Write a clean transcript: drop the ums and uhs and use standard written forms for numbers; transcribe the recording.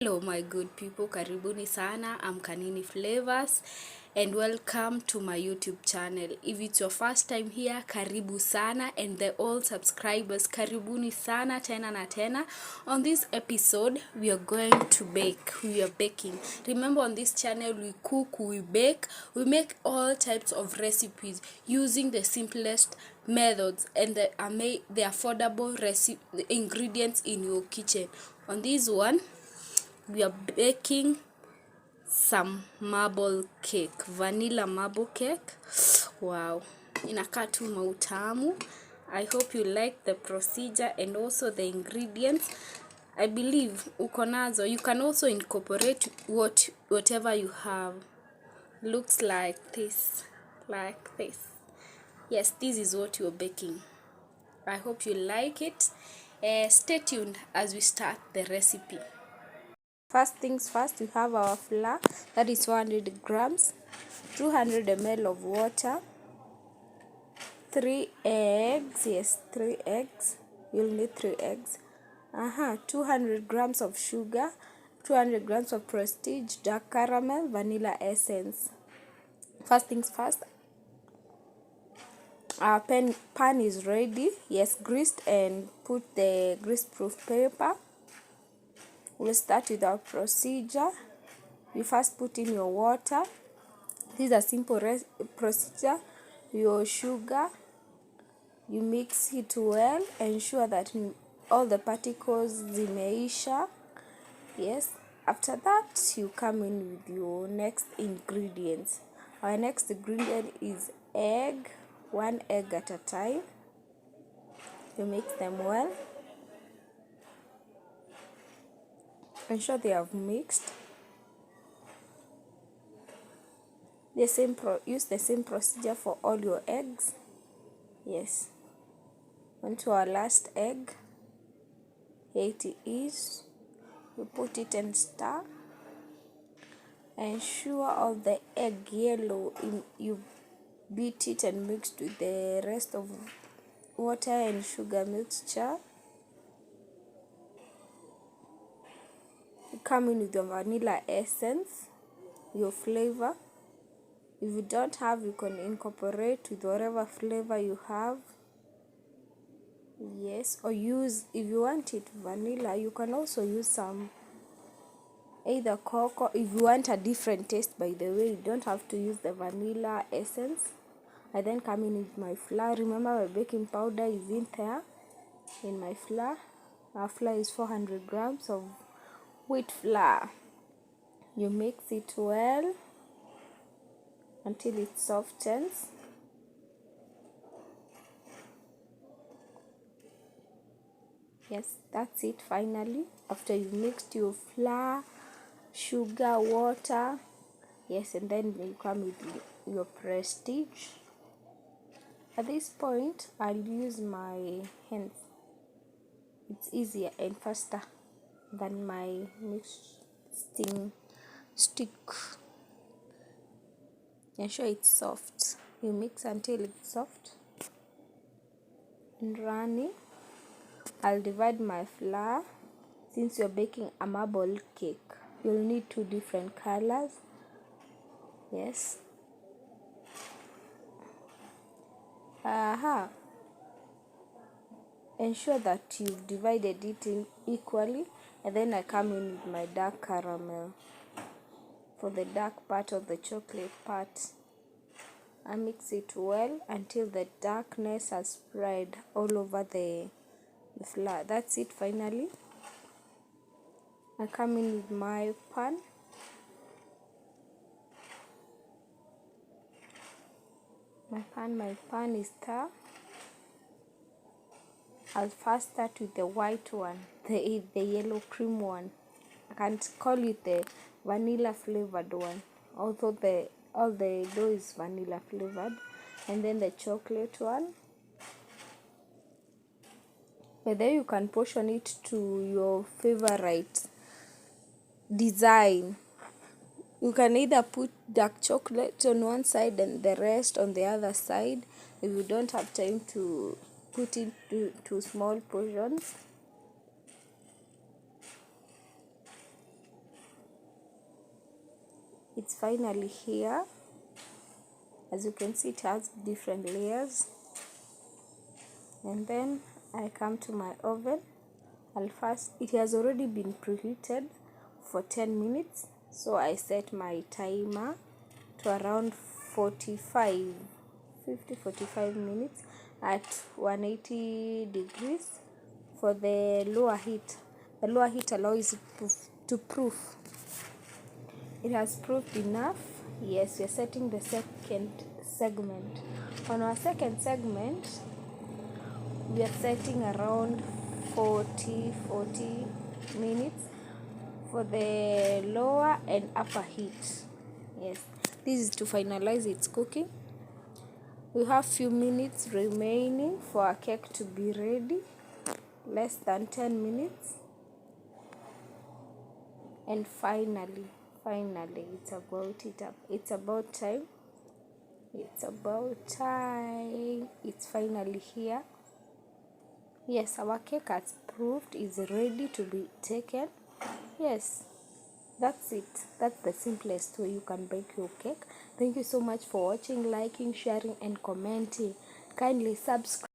Hello my good people, karibuni sana. I'm Kanini Flavors and welcome to my YouTube channel. If it's your first time here, karibu sana, and the old subscribers, karibuni sana tena na tena. On this episode, we are going to bake. We are baking. Remember, on this channel we cook, we bake, we make all types of recipes using the simplest methods and the affordable ingredients in your kitchen. On this one, we are baking some marble cake, vanilla marble cake. Wow, inakaa tu mautamu. I hope you like the procedure and also the ingredients. I believe uko nazo. You can also incorporate whatever you have. Looks like this, Yes, this is what you're baking. I hope you like it. Stay tuned as we start the recipe. First things first, we have our flour, that is 400 grams, 200 ml of water, 3 eggs, yes, 3 eggs, you'll need 3 eggs, 200 grams of sugar, 200 grams of Prestige dark caramel, vanilla essence. First things first, our pan is ready, yes, greased, and put the grease-proof paper. We'll start with our procedure. You first put in your water. This is a simple procedure. Your sugar, you mix it well, ensure that all the particles zimeisha. Yes, after that you come in with your next ingredients. Our next ingredient is egg, 1 egg at a time. You mix them well, ensure they have mixed. Use the same procedure for all your eggs. Yes, on to our last egg. Here it is. You put it and stir. Ensure all the egg yellow you beat it and mixed with the rest of water and sugar mixture. You come in with your vanilla essence, your flavor. If you don't have, you can incorporate with whatever flavor you have. Yes, or use, if you want it vanilla, you can also use some either cocoa. If you want a different taste, by the way, you don't have to use the vanilla essence. I then come in with my flour. Remember, my baking powder is in there in my flour. Our flour is 400 grams of wheat flour. You mix it well until it softens. Yes, that's it finally. After you mixed your flour, sugar, water, yes, and then you come with your Prestige. At this point, I'll use my hands. It's easier and faster than my mixing stick. Ensure it's soft. You mix until it's soft and runny. I'll divide my flour. Since you're baking a marble cake, you'll need 2 different colors. Yes. Ensure that you've divided it in equally, and then I come in with my dark caramel for the dark part of the chocolate part. I mix it well until the darkness has spread all over the flour. That's it finally. I come in with my pan. My pan is stir. I'll first start with the white one, the yellow cream one. I can't call it the vanilla flavored one, although all the dough is vanilla flavored. And then the chocolate one. But then you can portion it to your favorite design. You can either put dark chocolate on one side and the rest on the other side if you don't have time to put it to small portions. It's finally here. As you can see, it has different layers. And then I come to my oven. It has already been preheated for 10 minutes, so I set my timer to around 45 minutes at 180 degrees for the lower heat. The lower heat allows it to proof. It has proofed enough. Yes, we are setting the second segment. On our second segment, we are setting around 40 minutes for the lower and upper heat. Yes, this is to finalize its cooking. We have few minutes remaining for our cake to be ready, less than 10 minutes. And finally it's about time. It's finally here. Yes, our cake has proved is ready to be taken. Yes, that's it. That's the simplest way you can bake your cake. Thank you so much for watching, liking, sharing and commenting. Kindly subscribe.